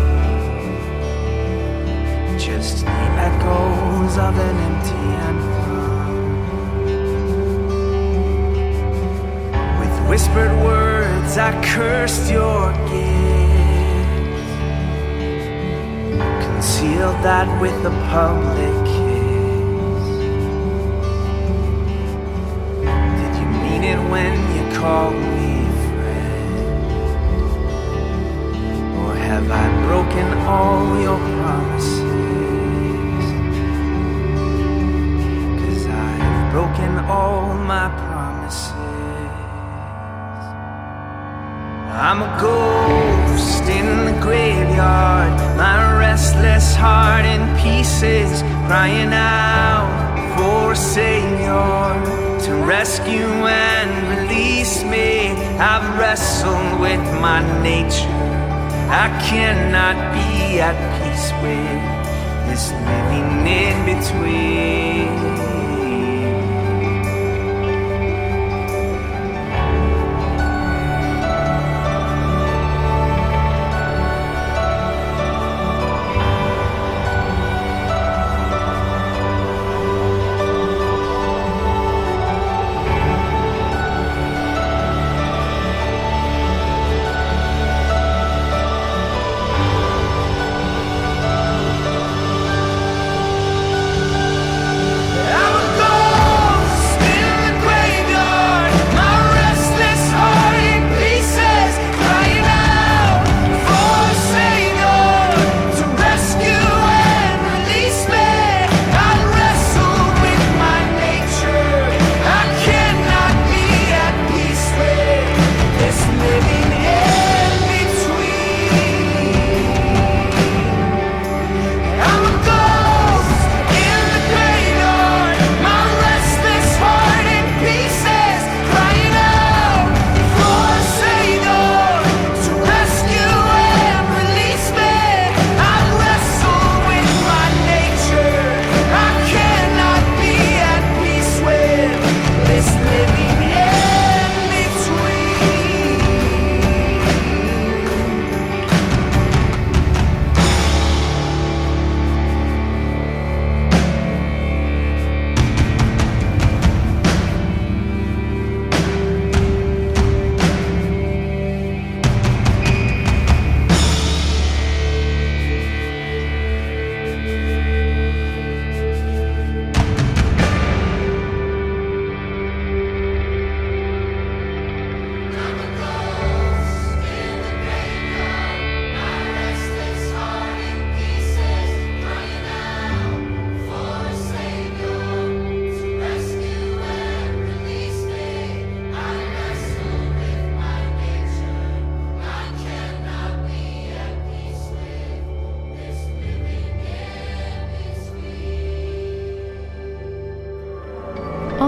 just the echoes of an empty anthem. With whispered words I cursed your gift, concealed that with a public kiss. Did you mean it when you called me friend? Or have I broken all your promises? 'Cause I've broken all my promises. I'm a ghost in the graveyard, my restless heart in pieces, crying out for a savior to rescue and release me. I've wrestled with my nature, I cannot be at peace with this living in between.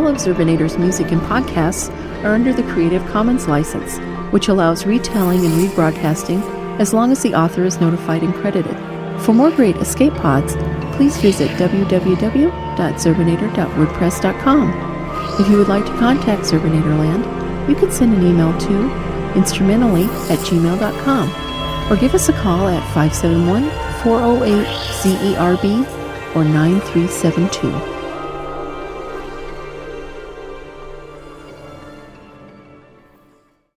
of Zerbinator's music and podcasts are under the Creative Commons license, which allows retelling and rebroadcasting as long as the author is notified and credited. For more great escape pods, please visit www.zerbinator.wordpress.com. If you would like to contact Zerbinatorland, you can send an email to instrumentally@gmail.com or give us a call at 571-408-ZERB or 9372.